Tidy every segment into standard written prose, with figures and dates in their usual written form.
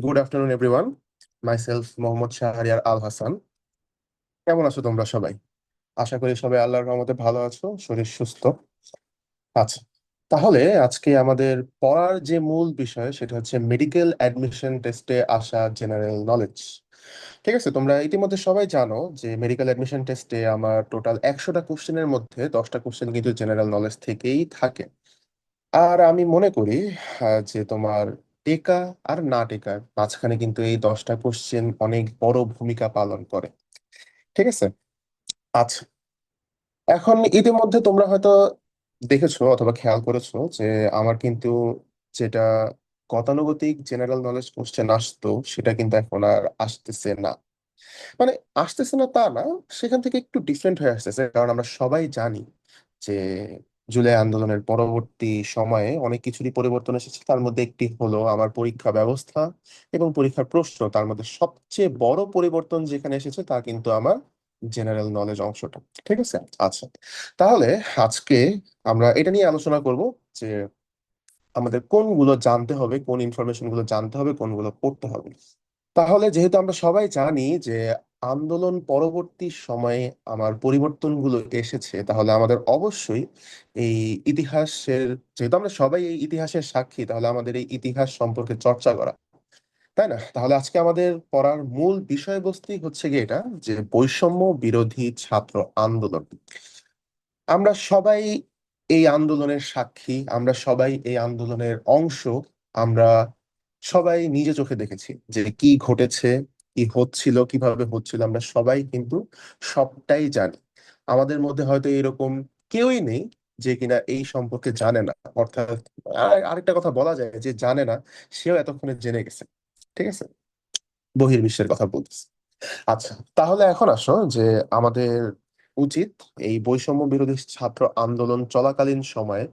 Good afternoon everyone. Myself Mohammad Shahriar Al Hasan. কেমন আছো তোমরা সবাই? আশা করি সবাই আল্লাহর রহমতে ভালো আছো, শরীর সুস্থ। আচ্ছা, তাহলে আজকে আমাদের পড়ার যে মূল বিষয় সেটা হচ্ছে মেডিকেল অ্যাডমিশন টেস্টে আসা জেনারেল নলেজ। ঠিক আছে, তোমরা ইতিমধ্যে সবাই জানো যে মেডিকেল অ্যাডমিশন টেস্টে আমার টোটাল 100টা কোশ্চেনের মধ্যে 10টা কোশ্চেন কিন্তু জেনারেল নলেজ থেকেই থাকে। আর আমি মনে করি যে তোমার টেকা আর না টেকার মাঝখানে কিন্তু এই 10টা কোশ্চেন অনেক বড় ভূমিকা পালন করে। ঠিক আছে। আচ্ছা, এখন ইতিমধ্যে তোমরা হয়তো দেখেছো অথবা খেয়াল করেছো যে আমার কিন্তু যেটা গতানুগতিক জেনারেল নলেজ কোশ্চেন আসতো সেটা কিন্তু এখন আর আসতেছে না। মানে আসতেছে না তা না, সেখান থেকে একটু ডিফারেন্ট হয়ে আসতেছে, কারণ আমরা সবাই জানি যে জুলাই আন্দোলনের পরবর্তী সময়ে অনেক কিছুরই পরিবর্তন এসেছে। তার মধ্যে একটি হলো আমার পরীক্ষা ব্যবস্থা এবং পরীক্ষার প্রশ্ন। তার মধ্যে সবচেয়ে বড় পরিবর্তন যেখানে এসেছে তা কিন্তু আমার জেনারেল নলেজ অংশটা। ঠিক আছে। আচ্ছা, তাহলে আজকে আমরা এটা নিয়ে আলোচনা করব যে আমাদের কোনগুলো জানতে হবে, কোন ইনফরমেশন গুলো জানতে হবে, কোনগুলো পড়তে হবে। তাহলে যেহেতু আমরা সবাই জানি যে আন্দোলন পরবর্তী সময়ে আমার পরিবর্তনগুলো এসেছে, তাহলে আমাদের অবশ্যই এই ইতিহাসের, যেহেতু আমরা সবাই এই ইতিহাসের সাক্ষী, তাহলে আমাদের এই ইতিহাস সম্পর্কে চর্চা করা, তাই না? তাহলে আজকে আমাদের পড়ার মূল বিষয়বস্তুই হচ্ছে গিয়ে এটা, যে বৈষম্য বিরোধী ছাত্র আন্দোলন। আমরা সবাই এই আন্দোলনের সাক্ষী, আমরা সবাই এই আন্দোলনের অংশ। আমরা সবাই নিজে চোখে দেখেছি যে কি ঘটেছে, কি হচ্ছিল, কিভাবে হচ্ছিল, আমরা সবাই কিন্তু সবটাই জানি। আমাদের মধ্যে হয়তো এরকম কেউই নেই যে কিনা এই সম্পর্কে জানে না। অর্থাৎ আরেকটা কথা বলা যায়, যে জানে না সেও এতক্ষণে জেনে গেছে। ঠিক আছে, বহির্বিশ্বের কথা বলতেছি। আচ্ছা, তাহলে এখন আসো যে আমাদের উচিত এই বৈষম্য বিরোধী ছাত্র আন্দোলন চলাকালীন সময়ে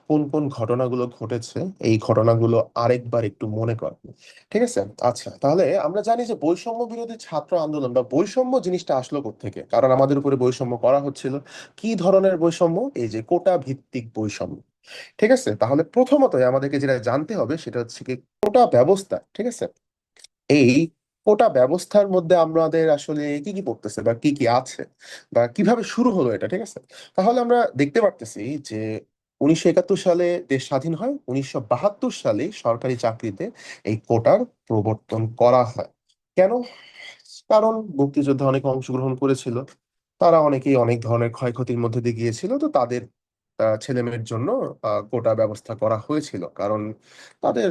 কোন কোন ঘটনাগুলো ঘটেছে, এই ঘটনাগুলো আরেকবার একটু মনে কর। ঠিক আছে। আচ্ছা, তাহলে আমরা জানি যে বৈষম্য বিরোধী ছাত্র আন্দোলন বা বৈষম্য জিনিসটা আসলো কোত্থেকে, কারণ আমাদের উপরে বৈষম্য করা হচ্ছিল। কি ধরনের বৈষম্য? এই যে কোটা ভিত্তিক বৈষম্য। ঠিক আছে, তাহলে প্রথমতই আমাদেরকে যেটা জানতে হবে সেটা হচ্ছে কি কোটা ব্যবস্থা। ঠিক আছে, এই কোটা ব্যবস্থার মধ্যে আমাদের আসলে কি কি পড়তেছে বা কি কি আছে বা কিভাবে শুরু হলো এটা। ঠিক আছে, তাহলে আমরা দেখতে পারতেছি যে 1971 সালে দেশ স্বাধীন হয়, 1972 সালে সরকারি চাকরিতে এই কোটার প্রবর্তন করা হয়। কেন? কারণ মুক্তিযুদ্ধে অনেকে অংশগ্রহণ করেছিল, তারা অনেকেই অনেক ধরনের ক্ষয়ক্ষতির মধ্যে দিয়ে গিয়েছিল, তো তাদের ছেলে মেয়ের জন্য কোটা ব্যবস্থা করা হয়েছিল। কারণ তাদের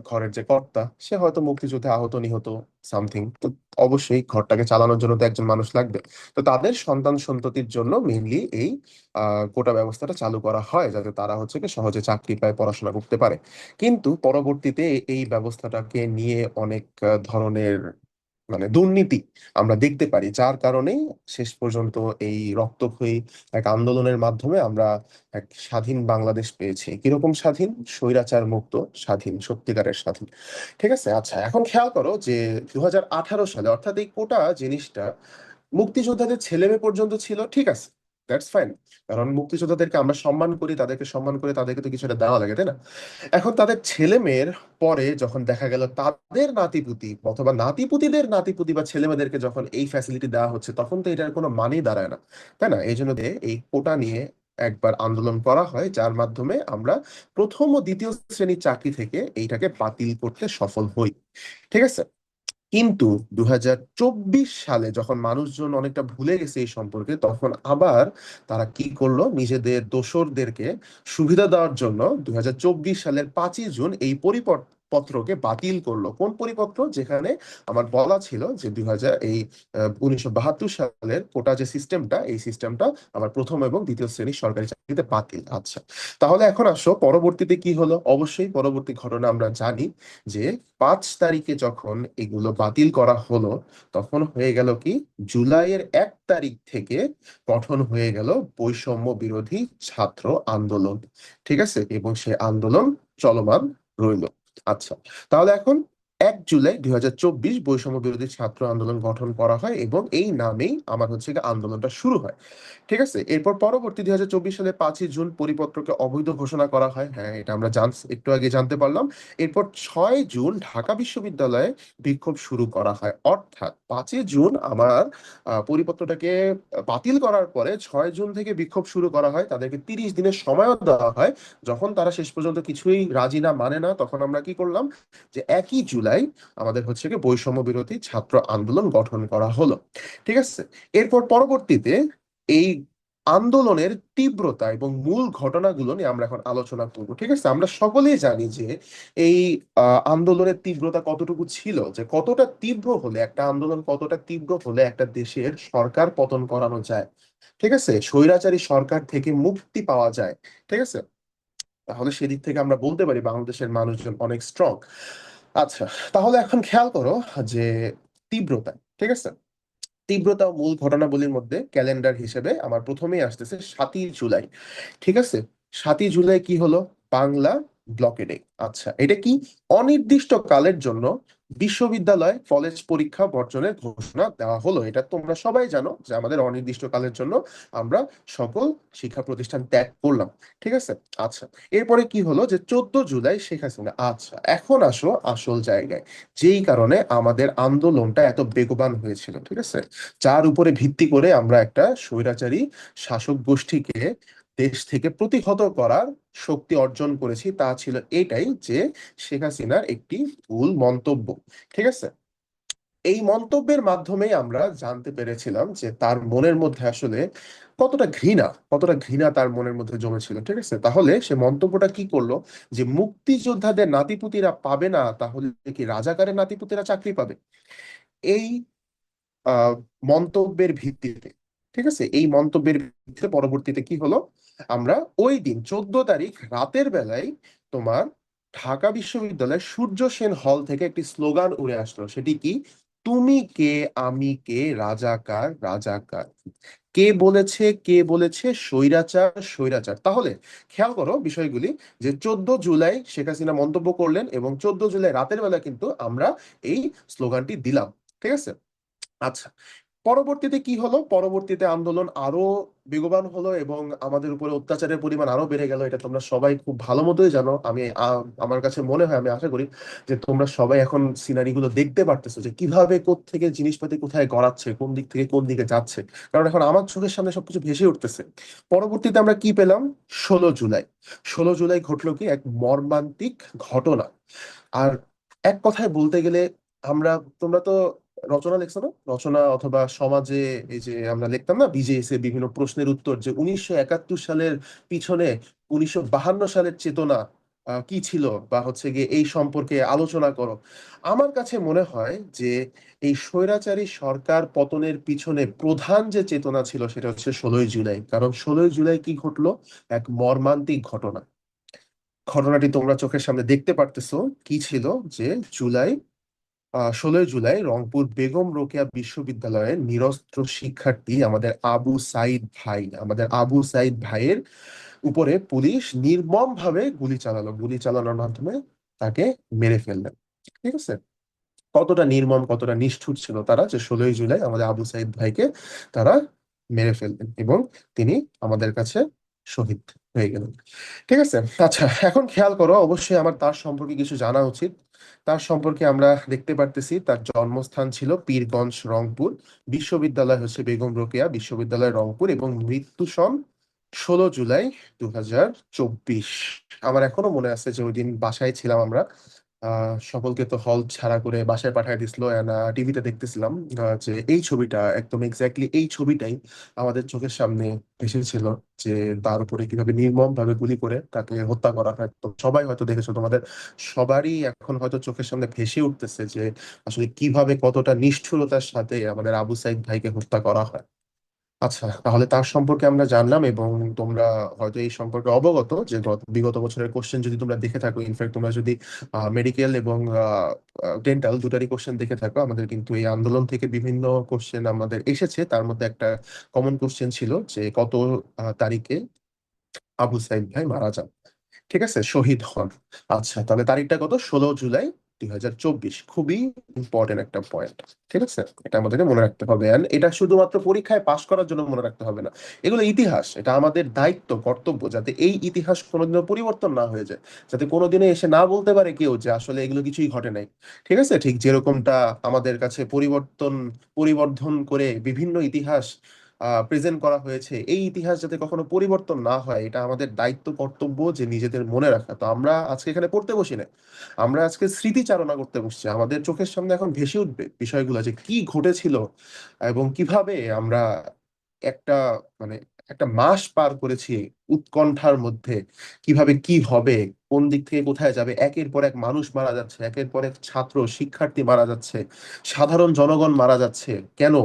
ঘরের যে কর্তা, সে হয়তো মুক্তিযুদ্ধে আহত নিহত সামথিং, তো অবশ্যই ঘরটাকে চালানোর জন্য তো একজন মানুষ লাগবে। তো তাদের সন্তান সন্ততির জন্য মেইনলি এই কোটা ব্যবস্থাটা চালু করা হয়, যাতে তারা হচ্ছে কি সহজে চাকরি পায়, পড়াশোনা করতে পারে। কিন্তু পরবর্তীতে এই ব্যবস্থাটাকে নিয়ে অনেক ধরনের মানে দুর্নীতি আমরা দেখতে পারি, যার কারণে শেষ পর্যন্ত এই রক্তক্ষয়ী এক আন্দোলনের মাধ্যমে আমরা এক স্বাধীন বাংলাদেশ পেয়েছি। কিরকম স্বাধীন? স্বৈরাচার মুক্ত স্বাধীন, সত্যিকারের স্বাধীন। ঠিক আছে। আচ্ছা, এখন খেয়াল করো যে 2018 সালে, অর্থাৎ এই কোটা জিনিসটা মুক্তিযোদ্ধাদের ছেলে মেয়ে পর্যন্ত ছিল। ঠিক আছে, দ্যাটস ফাইন, কারণ মুক্তিযোদ্ধাদেরকে আমরা সম্মান করি, তাদেরকে সম্মান করে তাদেরকে তো কিছুটা দেওয়া লাগে, তাই না? এখন তাদের ছেলে মেয়ের পরে যখন দেখা গেল তাদের নাতিপুতি অথবা নাতিপুতিদের নাতিপুতি বা ছেলে মেয়েদেরকে যখন এই ফ্যাসিলিটি দেওয়া হচ্ছে, তখন তো এটার কোনো মানেই দাঁড়ায় না, তাই না? এই জন্য এই কোটা নিয়ে একবার আন্দোলন করা হয়, যার মাধ্যমে আমরা প্রথম ও দ্বিতীয় শ্রেণীর চাকরি থেকে এইটাকে বাতিল করতে সফল হই। ঠিক আছে। কিন্তু 2024 সালে যখন মানুষজন অনেকটা ভুলে গেছে এই সম্পর্কে, তখন আবার তারা কি করলো, নিজেদের দোসরদেরকে সুবিধা দেওয়ার জন্য 2024 সালের 5ই জুন এই পরিপত্রকে বাতিল করলো। কোন পরিপত্র? যেখানে আমার বলা ছিল যে 1972 সালের কোটা যে সিস্টেমটা, এই সিস্টেমটা আমার প্রথম এবং দ্বিতীয় শ্রেণীর সরকারি চাকরিতে বাতিল। আচ্ছা, তাহলে এখন আসো পরবর্তীতে কি হলো। অবশ্যই পরবর্তী ঘটনা আমরা জানি যে 5 তারিখে যখন এগুলো বাতিল করা হলো, তখন হয়ে গেল কি, জুলাইয়ের 1 তারিখ থেকে গঠন হয়ে গেল বৈষম্য বিরোধী ছাত্র আন্দোলন। ঠিক আছে, এবং সে আন্দোলন চলমান রইল। আচ্ছা, তাহলে এখন 1 জুলাই 2024 বৈষম্য বিরোধী ছাত্র আন্দোলন গঠন করা হয় এবং এই নামেই আমার হচ্ছে গিয়ে আন্দোলনটা শুরু হয়। ঠিক আছে, এরপর পরবর্তী 2024 সালে 5ই জুন পরিপত্রকে অবৈধ ঘোষণা করা হয়। হ্যাঁ, এটা আমরা একটু আগে জানতে পারলাম। এরপর 6 জুন ঢাকা বিশ্ববিদ্যালয়ে বিক্ষোভ শুরু করা হয়, অর্থাৎ 5ই জুন আমার পরিপত্রটাকে বাতিল করার পরে 6 জুন থেকে বিক্ষোভ শুরু করা হয়। তাদেরকে 30 দিনের সময়ও দেওয়া হয়। যখন তারা শেষ পর্যন্ত কিছুই রাজি না, মানে না, তখন আমরা কি করলাম, যে 1 জুলাই আমাদের হচ্ছে কি বৈষম্য বিরোধী ছাত্র আন্দোলন গঠন করা হলো। ঠিক আছে, এরপর পরবর্তীতে এই আন্দোলনের তীব্রতা এবং মূল ঘটনাগুলো নিয়ে আমরা এখন আলোচনা করব। ঠিক আছে, আমরা সকলেই জানি যে এই আন্দোলনের তীব্রতা কতটুকু ছিল, যে কতটা তীব্র হলে একটা আন্দোলন, কতটা তীব্র হলে একটা দেশের সরকার পতন করানো যায়। ঠিক আছে, স্বৈরাচারী সরকার থেকে মুক্তি পাওয়া যায়। ঠিক আছে, তাহলে সেদিক থেকে আমরা বলতে পারি বাংলাদেশের মানুষজন অনেক স্ট্রং। আচ্ছা, তাহলে এখন খেয়াল করো যে তীব্রতা। ঠিক আছে, তীব্রতা ও মূল ঘটনাবলীর মধ্যে ক্যালেন্ডার হিসেবে আমার প্রথমেই আসতেছে 7ই জুলাই। ঠিক আছে, 7ই জুলাই কি হলো? বাংলা ব্লকেডে। আচ্ছা, এটা কি? অনির্দিষ্ট কালের জন্য বিশ্ববিদ্যালয় কলেজ পরীক্ষা বর্জনের ঘোষণা দেওয়া হলো। এটা তোমরা সবাই জানো যে আমাদের অনির্দিষ্ট কালের জন্য আমরা সকল শিক্ষা প্রতিষ্ঠান ত্যাগ করলাম। ঠিক আছে। আচ্ছা, এরপরে কি হলো, যে 14 জুলাই শেখ হাসিনা। আচ্ছা, এখন আসো আসল জায়গায়, যেই কারণে আমাদের আন্দোলনটা এত বেগবান হয়েছিল। ঠিক আছে, যার উপরে ভিত্তি করে আমরা একটা স্বৈরাচারী শাসক গোষ্ঠীকে দেশ থেকে প্রতিহত করার শক্তি অর্জন করেছি, তা ছিল এটাই যে শেখ হাসিনার একটি ভুল মন্তব্য। ঠিক আছে, এই মন্তব্যের মাধ্যমেই আমরা জানতে পেরেছিলাম যে তার মনের মধ্যে আসলে কতটা ঘৃণা তার মনের মধ্যে জমেছিল। ঠিক আছে, তাহলে সে মন্তব্যটা কি করলো, যে মুক্তিযোদ্ধাদের নাতিপুতিরা পাবে না, তাহলে কি রাজাকারের নাতিপুতিরা চাকরি পাবে? এই আহ মন্তব্যের ভিত্তিতে, ঠিক আছে, এই মন্তব্যের ভিত্তিতে পরবর্তীতে কি হলো, আমরা ওই দিন 14 তারিখ রাতের বেলায় তোমার ঢাকা বিশ্ববিদ্যালয়ের সূর্য সেন হল থেকে একটি স্লোগান উড়ে আসলো। সেটি কি? তুমি কে, আমি কে, রাজাকার রাজাকার। কে বলেছে স্বৈরাচার স্বৈরাচার। তাহলে খেয়াল করো বিষয়গুলি, যে 14 জুলাই শেখ হাসিনা মন্তব্য করলেন এবং 14 জুলাই রাতের বেলা কিন্তু আমরা এই স্লোগানটি দিলাম। ঠিক আছে। আচ্ছা, পরবর্তীতে কি হলো? পরবর্তীতে আন্দোলন আরো বেগবান হলো এবং আমাদের উপরে অত্যাচারের পরিমাণ আরো বেড়ে গেল। এটা তোমরা সবাই খুব ভালো মতোই জানো। আমার কাছে মনে হয়, আমি আশা করি যে তোমরা সবাই এখন সিনারি গুলো দেখতে পারতেছো, যে কিভাবে থেকে জিনিসপাতি কোথায় গড়াচ্ছে, কোন দিক থেকে কোন দিকে যাচ্ছে। কারণ এখন আমার চোখের সামনে সবকিছু ভেসে উঠতেছে। পরবর্তীতে আমরা কি পেলাম? 16 জুলাই। 16 জুলাই ঘটলো কি এক মর্মান্তিক ঘটনা। আর এক কথায় বলতে গেলে, আমরা, তোমরা তো রচনা লিখছো না? রচনা অথবা সমাজে, এই যে আমরা লিখতাম না বিজেএস এ বিভিন্ন প্রশ্নের উত্তর, যে 1971 সালের পিছনে 1952 সালের চেতনা কি ছিল, বা হচ্ছে গিয়ে এই সম্পর্কে আলোচনা করো। আমার কাছে মনে হয় যে এই স্বৈরাচারী সরকার পতনের পিছনে প্রধান যে চেতনা ছিল সেটা হচ্ছে 16ই জুলাই। কারণ 16ই জুলাই কি ঘটলো? এক মর্মান্তিক ঘটনা। ঘটনাটি তোমরা চোখের সামনে দেখতে পারতেছো। কি ছিল, যে জুলাই 16ই জুলাই রংপুর বেগম রোকেয়া বিশ্ববিদ্যালয়ের নিরস্ত্র শিক্ষার্থী আমাদের আবু সাইদ ভাইয়ের উপরে পুলিশ নির্মম ভাবে গুলি চালানোর মাধ্যমে তাকে মেরে ফেললেন। ঠিক আছে, কতটা নির্মম, কতটা নিষ্ঠুর ছিল তারা, যে 16ই জুলাই আমাদের আবু সাইদ ভাইকে তারা মেরে ফেললেন এবং তিনি আমাদের কাছে শহীদ হয়ে গেলেন। ঠিক আছে। আচ্ছা, এখন খেয়াল করো, অবশ্যই আমার তার সম্পর্কে কিছু জানা উচিত। তার সম্পর্কে আমরা দেখতে পারতেছি তার জন্মস্থান ছিল পীরগঞ্জ, রংপুর। বিশ্ববিদ্যালয় হচ্ছে বেগম রোকেয়া বিশ্ববিদ্যালয়, রংপুর, এবং মৃত্যু সন 16 জুলাই 2024। আমার এখনো মনে আছে যে ওই দিন বাসায় ছিলাম আমরা। সকলকে তো হল ছাড়া করে বাসায় পাঠিয়ে দিছিল, টিভিতে দেখতেছিলাম। যে এই ছবিটা, একদম এক্স্যাক্টলি এই ছবিটাই আমাদের চোখের সামনে এসেছিল, যে তার উপরে কিভাবে নির্মম ভাবে গুলি করে তাকে হত্যা করা হয়। তো সবাই হয়তো দেখেছো, তোমাদের সবারই এখন হয়তো চোখের সামনে ভেসে উঠতেছে যে আসলে কিভাবে, কতটা নিষ্ঠুরতার সাথে আমাদের আবু সাইদ ভাইকে হত্যা করা হয়। আচ্ছা, তাহলে তার সম্পর্কে আমরা জানলাম, এবং তোমরা হয়তো এই সম্পর্কে অবগত যে বিগত বছরের কোশ্চেন যদি তোমরা দেখে থাকো, ইনফ্যাক্ট তোমরা যদি মেডিকেল এবং ডেন্টাল দুটারই কোশ্চেন দেখে থাকো, আমাদের কিন্তু এই আন্দোলন থেকে বিভিন্ন কোশ্চেন আমাদের এসেছে। তার মধ্যে একটা কমন কোশ্চেন ছিল যে কত তারিখে আবু সাইদ ভাই মারা যান, ঠিক আছে, শহীদ হন। আচ্ছা, তাহলে তারিখটা কত? 16 জুলাই 2024 খুবই ইম্পর্টেন্ট একটা পয়েন্ট। ঠিক আছে, এটা আমাদেরকে মনে রাখতে হবে। And এটা শুধুমাত্র পরীক্ষায় পাশ করার জন্য মনে রাখতে হবে না, এগুলো ইতিহাস, এটা আমাদের দায়িত্ব কর্তব্য যাতে এই ইতিহাস কোনোদিনও পরিবর্তন না হয়ে যায়, যাতে কোনোদিনও এসে না বলতে পারে কেউ যে আসলে এগুলো কিছুই ঘটে নাই। ঠিক আছে, ঠিক যেরকমটা আমাদের কাছে পরিবর্ধন করে বিভিন্ন ইতিহাস প্রেজেন্ট করা হয়েছে, এই ইতিহাস যাতে কখনো পরিবর্তন না হয়, এটা আমাদের দায়িত্ব কর্তব্য যে নিজেদের মনে রাখা। তো আমরা আজকে এখানে পড়তে বসি না, আমরা আজকে স্মৃতিচারণা করতে বসছি। আমাদের চোখের সামনে এখন ভেসে উঠবে বিষয়গুলো যে কি ঘটেছিল এবং কিভাবে আমরা একটা মানে একটা মাস পার করেছি উৎকণ্ঠার মধ্যে, কিভাবে কি হবে, কোন দিক থেকে কোথায় যাবে, একের পর এক মানুষ মারা যাচ্ছে, একের পর এক ছাত্র শিক্ষার্থী মারা যাচ্ছে, সাধারণ জনগণ মারা যাচ্ছে কেন।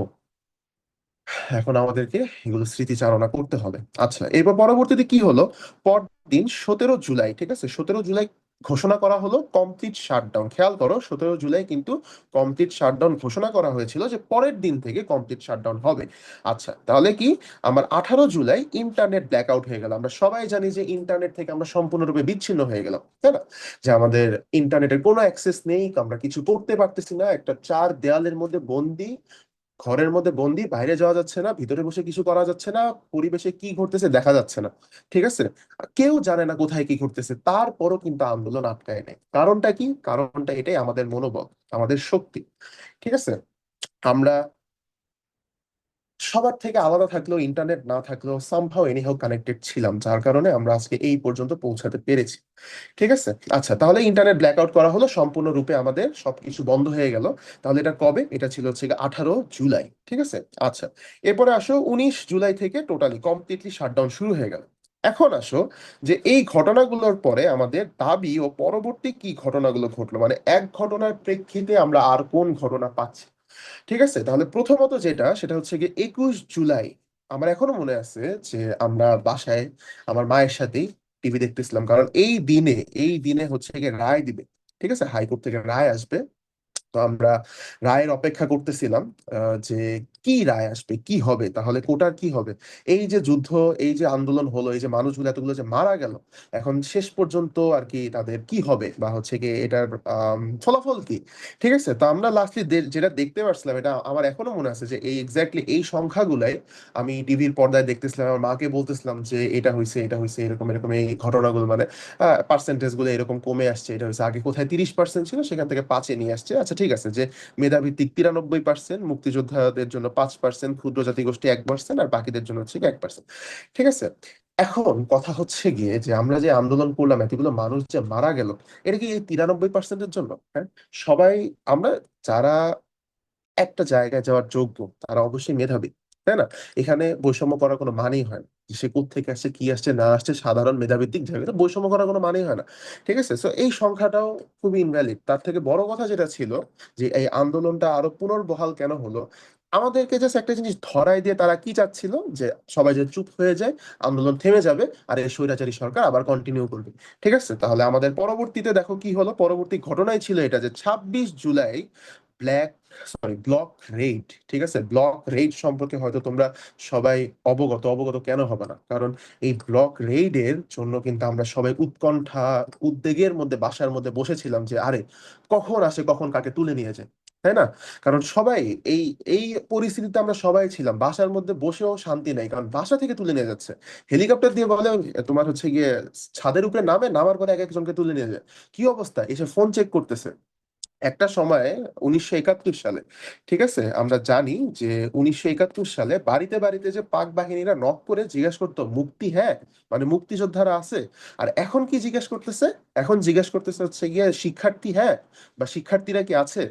এখন আমাদেরকে এগুলো স্মৃতিচারণা করতে হবে। আচ্ছা, এরপর পরবর্তীতে কি হলো, পরদিন 17 জুলাই, ঠিক আছে, 17 জুলাই ঘোষণা করা হলো কমপ্লিট শাটডাউন। খেয়াল করো, 17 জুলাই কিন্তু কমপ্লিট শাটডাউন ঘোষণা করা হয়েছিল, যে পরের দিন থেকে কমপ্লিট শাটডাউন হবে। আচ্ছা, তাহলে কি আমার 18 জুলাই ইন্টারনেট ব্ল্যাকআউট হয়ে গেল। আমরা সবাই জানি যে ইন্টারনেট থেকে আমরা সম্পূর্ণরূপে বিচ্ছিন্ন হয়ে গেলাম, তাই না? যে আমাদের ইন্টারনেটের কোনো অ্যাক্সেস নেই, আমরা কিছু করতে পারতেছি না, একটা চার দেয়ালের মধ্যে বন্দি, ঘরের মধ্যে বন্দি, বাইরে যাওয়া যাচ্ছে না, ভিতরে বসে কিছু করা যাচ্ছে না, পরিবেশে কি ঘটতেছে দেখা যাচ্ছে না। ঠিক আছে, কেউ জানে না কোথায় কি ঘটতেছে, তারপরও কিন্তু আন্দোলন আটকায় নেই। কারণটা কি? কারণটা এটাই, আমাদের মনোবল, আমাদের শক্তি। ঠিক আছে, আমরা সবার থেকে আলাদা থাকলেও, ইন্টারনেট না থাকলেও সামহাও এনিহাও কানেক্টেড ছিলাম, যার কারণে আমরা আজকে এই পর্যন্ত পৌঁছাতে পেরেছি। ঠিক আছে, আচ্ছা, তাহলে ইন্টারনেট ব্ল্যাকআউট করা হলো, সম্পূর্ণরূপে আমাদের সবকিছু বন্ধ হয়ে গেল। তাহলে এটা কবে? এটা ছিল হচ্ছে গিয়ে 18 জুলাই। ঠিক আছে, আচ্ছা, এরপরে আসো 19 জুলাই থেকে টোটালি কমপ্লিটলি শাটডাউন শুরু হয়ে গেল। এখন আসো যে এই ঘটনাগুলোর পরে আমাদের দাবি ও পরবর্তী কি ঘটনাগুলো ঘটলো, মানে এক ঘটনার প্রেক্ষিতে আমরা আর কোন ঘটনা পাচ্ছি। ঠিক আছে, তাহলে প্রথমত যেটা, সেটা হচ্ছে গিয়ে 21 জুলাই। আমার এখনো মনে আছে যে আমরা বাসায় আমার মায়ের সাথেই টিভি দেখতেছিলাম, কারণ এই দিনে হচ্ছে গিয়ে রায় দিবে। ঠিক আছে, হাইকোর্ট থেকে রায় আসবে। তো আমরা রায়ের অপেক্ষা করতেছিলাম, যে কি রায় আসবে, কি হবে, তাহলে কোটার কি হবে। এই যে যুদ্ধ, এই যে আন্দোলন হলো, এই যে মানুষগুলো এতগুলো যে মারা গেল, এখন শেষ পর্যন্ত আর কি তাদের কি হবে, বা হচ্ছে কি এটার ফলাফল কি। ঠিক আছে, তো আমরা লাস্টলি যেটা দেখতে পারছিলাম, এটা আমার এখনো মনে আছে, যে এই এক্স্যাক্টলি এই সংখ্যাগুলাই আমি টিভির পর্দায় দেখতেছিলাম, আমার মাকে বলতেছিলাম যে এটা হয়েছে, এটা হয়েছে, এরকম এরকম এই ঘটনাগুলো, মানে পার্সেন্টেজ গুলো এরকম কমে আসছে, এটা হচ্ছে আগে কোথায় 30% ছিল সেখান থেকে 5-এ নিয়ে আসছে। আচ্ছা ঠিক আছে, যে মেধাভিত্তিক 93%, মুক্তিযোদ্ধাদের জন্য 5%, ক্ষুদ্র জাতিগোষ্ঠী 1%, আর বাকিদের জন্য হচ্ছে 1%। ঠিক আছে, এখন কথা হচ্ছে গিয়ে যে আমরা যে আন্দোলন করলাম, এতগুলো মানুষ যে মারা গেল, এটা কি এই 93%-এর জন্য? হ্যাঁ, সবাই আমরা যারা একটা জায়গায় যাওয়ার যোগ্য তারা অবশ্যই মেধাবী, তাই না? এখানে বৈষম্য করার কোনো মানেই হয় না, যে সে কোত্থেকে আসছে, কি আসছে না আসছে, সাধারণ মেধাভিত্তিক জায়গায় বৈষম্য করার কোনো মানেই হয় না। ঠিক আছে, তো এই সংখ্যাটাও খুবই ইনভ্যালিড। তার থেকে বড় কথা যেটা ছিল, যে এই আন্দোলনটা আরো পুনর্বহাল কেন হলো, আমাদেরকে জাস্ট একটা জিনিস ধরাই দিয়ে তারা কি চাচ্ছিল, যে সবাই যে চুপ হয়ে যায়, আন্দোলন থেমে যাবে, আর এই স্বৈরাচারী সরকার আবার কন্টিনিউ করবে। ঠিক আছে, তাহলে আমাদের পরবর্তীতে দেখো কি হলো, পরবর্তী ঘটনাই ছিল এটা, যে 26 জুলাই ব্ল্যাক ব্লক রেড। ঠিক আছে, ব্লক রেড সম্পর্কে হয়তো তোমরা সবাই অবগত কেন হবে না, কারণ এই ব্লক রেইডের জন্য কিন্তু আমরা সবাই উৎকণ্ঠা, উদ্বেগের মধ্যে বাসার মধ্যে বসেছিলাম, যে আরে কখন আসে, কখন কাকে তুলে নিয়ে যায়, তাই না? কারণ সবাই এই এই পরিস্থিতিতে আমরা সবাই ছিলাম, বাসার মধ্যে বসেও শান্তি নাই, কারণ বাসা থেকে তুলে নিয়ে যাচ্ছে হেলিকপ্টার দিয়ে, বলে তোমার হচ্ছে গিয়ে ছাদের উপরে নামার পরে এক একজনকে তুলে নিয়ে যায়। কি অবস্থা, এসে ফোন চেক করতেছে। একটা সময় 1971 সালে, ঠিক আছে, আমরা জানি যে 1971 সালে বাড়িতে বাড়িতে যে পাক বাহিনীরা নক করে জিজ্ঞেস করতো মুক্তি, হ্যাঁ, মানে মুক্তিযোদ্ধারা আছে। আর এখন কি জিজ্ঞেস করতেছে? এখন জিজ্ঞেস করতেছে হচ্ছে গিয়ে শিক্ষার্থী, হ্যাঁ, বা শিক্ষার্থীরা কি আছে।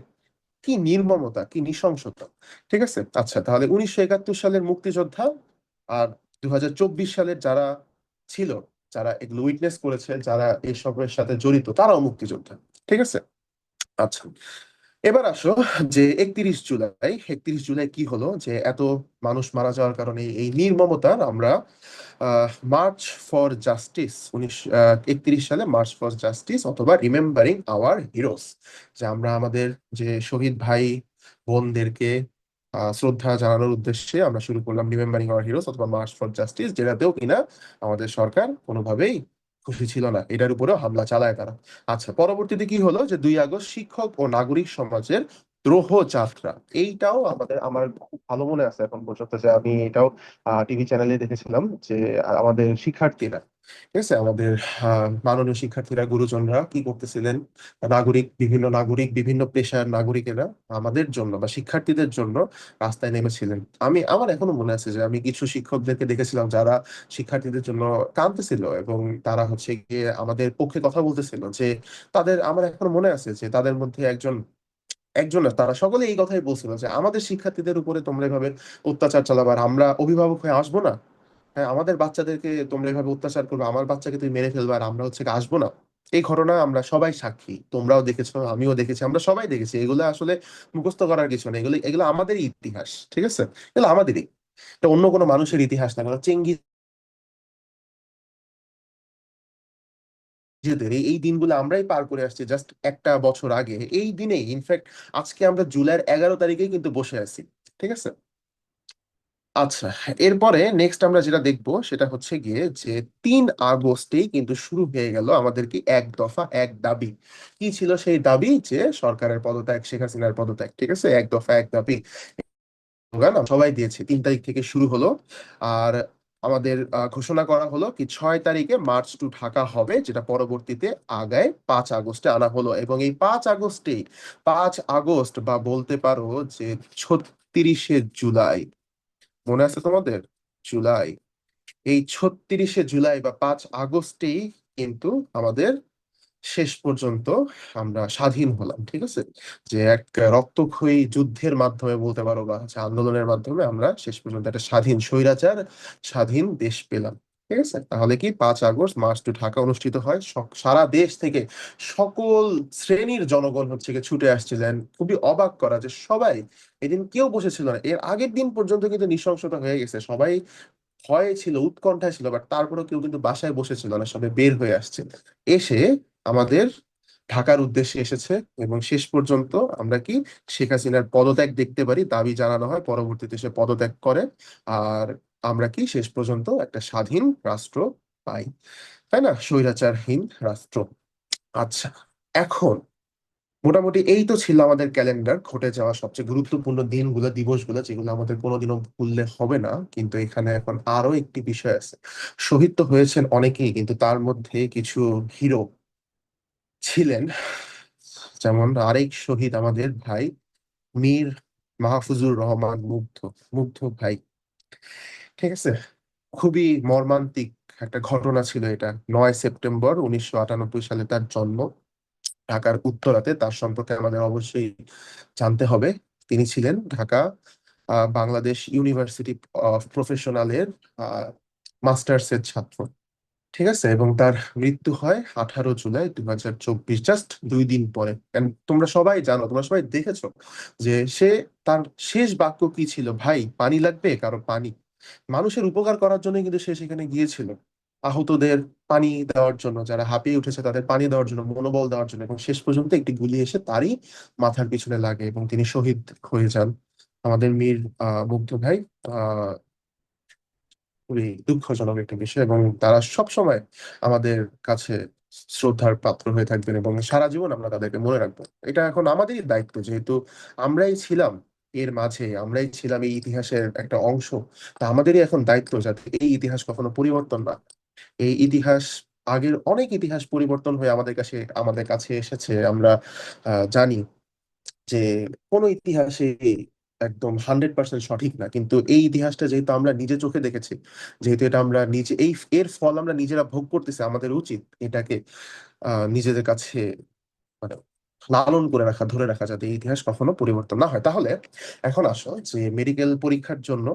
কি নির্মমতা, কি নৃশংসতা। ঠিক আছে, আচ্ছা, তাহলে 1971 সালের মুক্তিযোদ্ধা আর 2024 সালের যারা ছিল, যারা এগুলো উইটনেস করেছে, যারা এসবের সাথে জড়িত, তারাও মুক্তিযোদ্ধা। ঠিক আছে, আচ্ছা, এবার আসো যে 31 জুলাই কি হলো, যে এত মানুষ মারা যাওয়ার কারণে এই নির্মমতার আমরা মার্চ ফর জাস্টিস, 31 সালে মার্চ ফর জাস্টিস, অথবা রিমেম্বারিং আওয়ার হিরোস, যে আমরা আমাদের যে শহীদ ভাই বোনদেরকে শ্রদ্ধা জানানোর উদ্দেশ্যে আমরা শুরু করলাম রিমেম্বারিং আওয়ার হিরোস অথবা মার্চ ফর জাস্টিস, যেটাতেও কিনা আমাদের সরকার কোনোভাবেই খুশি ছিল না, এটার উপরেও হামলা চালায় তারা। আচ্ছা, পরবর্তীতে কি হলো যে 2 আগস্ট শিক্ষক ও নাগরিক সমাজের দ্রোহ যাত্রা। এইটাও আমার খুব ভালো মনে আছে এখন পর্যন্ত, যে আমি এটাও টিভি চ্যানেলে দেখেছিলাম যে আমাদের শিক্ষার্থীরা, ঠিক আছে, আমাদের মাননীয় শিক্ষার্থীরা, গুরুজনরা কি করতেছিলেন, নাগরিক বিভিন্ন পেশার নাগরিকেরা আমাদের জন্য বা শিক্ষার্থীদের জন্য রাস্তায় নেমেছিলেন। আমার এখনো মনে আছে যে আমি কিছু শিক্ষকদেরকে দেখেছিলাম যারা শিক্ষার্থীদের জন্য কাঁদতেছিল, এবং তারা হচ্ছে গিয়ে আমাদের পক্ষে কথা বলতেছিল। যে আমার এখনো মনে আছে যে তাদের মধ্যে একজন একজন না, তারা সকলে এই কথাই বলছিল যে আমাদের শিক্ষার্থীদের উপরে তোমরা এভাবে অত্যাচার চালাবার, আমরা অভিভাবক হয়ে আসবো না? হ্যাঁ, আমাদের বাচ্চাদেরকে তোমরা এভাবে অত্যাচার করবে, আমার বাচ্চাকে তুমি মেরে ফেলবে, আর আমরা হচ্ছে কি আসবো না? এই ঘটনা আমরা সবাই সাক্ষী, তোমরাও দেখেছো, আমিও দেখেছি, আমরা সবাই দেখেছি। এগুলো আসলে মুখস্থ করার কিছু নেই, এগুলো এগুলো আমাদেরই ইতিহাস, ঠিক আছে? এগুলো আমাদেরই, এটা অন্য কোনো মানুষের ইতিহাস না, কারণ চেঙ্গিজেদের এই এই দিনগুলো আমরাই পার করে আসছি জাস্ট একটা বছর আগে। এই দিনেই ইনফ্যাক্ট আজকে আমরা জুলাইয়ের 11 তারিখে কিন্তু বসে আছি, ঠিক আছে? আচ্ছা, এরপরে নেক্সট আমরা যেটা দেখবো সেটা হচ্ছে গিয়ে যে 3 আগস্টেই কিন্তু শুরু হয়ে গেল আমাদের কি এক দফা এক দাবি। কি ছিল সেই দাবি? যে সরকারের পদত্যাগ, শেখ হাসিনার পদত্যাগ, ঠিক আছে, এক দফা এক দাবি স্লোগান সবাই দিয়েছে। 3 তারিখ থেকে শুরু হলো। আর আমাদের ঘোষণা করা হলো কি 6 তারিখে মার্চ টু ঢাকা হবে, যেটা পরবর্তীতে আগায় 5 আগস্টে আনা হলো। এবং এই 5 আগস্টে, 5 আগস্ট বা বলতে পারো যে 36শে জুলাই, মনে আছে তোমাদের? জুলাই, এই 36শে জুলাই বা 5 আগস্টেই কিন্তু আমাদের শেষ পর্যন্ত আমরা স্বাধীন হলাম, ঠিক আছে? যে এক রক্তক্ষয়ী যুদ্ধের মাধ্যমে বলতে পারো, বা হচ্ছে আন্দোলনের মাধ্যমে আমরা শেষ পর্যন্ত একটা স্বাধীন স্বৈরাচার স্বাধীন দেশ পেলাম। ঠিক আছে, তাহলে কি 5 আগস্ট মার্চ টু ঢাকা অনুষ্ঠিত হয়। সারা দেশ থেকে সকল শ্রেণীর জনগণ হচ্ছে গিয়ে ছুটে আসছিলেন। খুবই অবাক করা যে সবাই এদিন কেউ বসেছিল না। এর আগের দিন পর্যন্ত কিন্তু নৃশংসতা হয়ে গেছে, সবাই ভয়ে ছিল, উৎকণ্ঠায় ছিল, বাট তারপরেও কেউ কিন্তু বাসায় বসেছিল না, সবাই বের হয়ে আসছে, এসে আমাদের ঢাকার উদ্দেশ্যে এসেছে। এবং শেষ পর্যন্ত আমরা কি শেখ হাসিনার পদত্যাগ দেখতে পারি, দাবি জানানো হয়, পরবর্তীতে সে পদত্যাগ করে। আর আমরা কি শেষ পর্যন্ত একটা স্বাধীন রাষ্ট্র পাই, তাই না? স্বৈরাচারহীন রাষ্ট্র। আচ্ছা, এখন মোটামুটি এই তো ছিল আমাদের ক্যালেন্ডার ঘটে যাওয়া সবচেয়ে গুরুত্বপূর্ণ দিনগুলো, দিবসগুলো, যেগুলো আমাদের কোনোদিনও ভুললে হবে না। কিন্তু এখানে এখন আরো একটি বিষয় আছে। শহীদ তো হয়েছেন অনেকেই, কিন্তু তার মধ্যে কিছু হিরো ছিলেন। যেমন আরেক শহীদ আমাদের ভাই মীর মাহফুজুর রহমান মুগ্ধ। মুগ্ধ ভাই, ঠিক আছে, খুবই মর্মান্তিক একটা ঘটনা ছিল এটা। 9 সেপ্টেম্বর 1998 সালে তার জন্ম ঢাকার উত্তরাতে। তার সম্পর্কে আমাদের অবশ্যই জানতে হবে। তিনি ছিলেন ঢাকা বাংলাদেশ ইউনিভার্সিটি অফ প্রফেশনালের মাস্টার্স এর ছাত্র, ঠিক আছে? এবং তার মৃত্যু হয় 18 জুলাই 2024, জাস্ট 2 দিন পরে। And তোমরা সবাই জানো, তোমরা সবাই দেখেছো যে তার শেষ বাক্য কি ছিল? ভাই, পানি লাগবে কারো? পানি। মানুষের উপকার করার জন্য কিন্তু সে সেখানে গিয়েছিল, আহতদের পানি দেওয়ার জন্য, যারা হাঁপিয়ে উঠেছে তাদের পানি দেওয়ার জন্য, মনোবল দেওয়ার জন্য। এবং শেষ পর্যন্ত একটি গুলি এসে তারই মাথার পিছনে লাগে এবং তিনি শহীদ হয়ে যান। আমাদের মীর মুগ্ধ ভাই আহ খুবই দুঃখজনক একটা বিষয়, এবং তারা সব সময় আমাদের কাছে শ্রদ্ধার পাত্র হয়ে থাকবেন, এবং সারা জীবন আমরা তাদেরকে মনে রাখবো। এটা এখন আমাদেরই দায়িত্ব, যেহেতু আমরাই ছিলাম এর মাঝে, আমরাই ছিলাম এই ইতিহাসের একটা অংশ। তা আমাদেরই এখন দায়িত্ব যাতে এই ইতিহাস কখনো পরিবর্তন না। এই ইতিহাস, আগের অনেক ইতিহাস পরিবর্তন হয়ে আমাদের কাছে এসেছে। আমরা জানি যে কোনো ইতিহাসে একদম 100% সঠিক না, কিন্তু এই ইতিহাসটা যেহেতু আমরা নিজে চোখে দেখেছি, যেহেতু এটা আমরা নিজে এর ফল আমরা নিজেরা ভোগ করতেছি, আমাদের উচিত এটাকে নিজেদের কাছে মানে লালন করে রাখা, ধরে রাখা, যাতে এই ইতিহাস কখনো পরিবর্তন না হয়। তাহলে এখন আসো যে মেডিকেল পরীক্ষার জন্য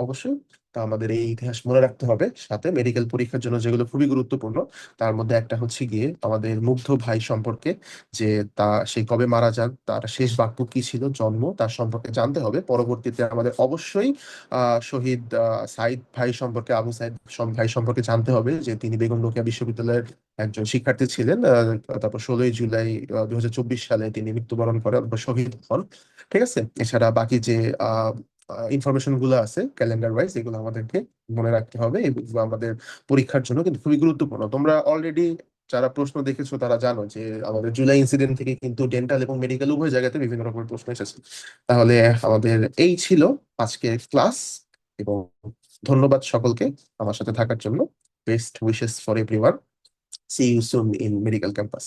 অবশ্যই তা আমাদের এই ইতিহাস মনে রাখতে হবে। সাথে মেডিকেল পরীক্ষার জন্য যেগুলো খুবই গুরুত্বপূর্ণ, তার মধ্যে একটা হচ্ছে গিয়ে আমাদের মুগ্ধ ভাই সম্পর্কে, যে সে কবে মারা যান, তার শেষ বাক্য কি ছিল, জন্ম, তার সম্পর্কে জানতে হবে। পরবর্তীতে আমাদের অবশ্যই শহীদ সাইদ ভাই সম্পর্কে, আবু সাইদ ভাই সম্পর্কে জানতে হবে, যে তিনি বেগম রোকেয়া বিশ্ববিদ্যালয়ের একজন শিক্ষার্থী ছিলেন। তারপর 16 জুলাই 2024 সালে তিনি মৃত্যুবরণ করেন বা শহীদ হন, ঠিক আছে? এছাড়া বাকি যে ইনফরমেশন গুলো আছে ক্যালেন্ডার ওয়াইজ, এগুলো আমাদেরকে মনে রাখতে হবে। এগুলো আমাদের পরীক্ষার জন্য কিন্তু খুবই গুরুত্বপূর্ণ। তোমরা অলরেডি যারা প্রশ্ন দেখেছো তারা জানো যে আমাদের জুলাই ইনসিডেন্ট থেকে কিন্তু ডেন্টাল এবং মেডিকেল উভয় জায়গাতে বিভিন্ন রকমের প্রশ্ন এসেছে। তাহলে আমাদের এই ছিল আজকের ক্লাস, এবং ধন্যবাদ সকলকে আমার সাথে থাকার জন্য। Best wishes for everyone. See you soon in medical campus.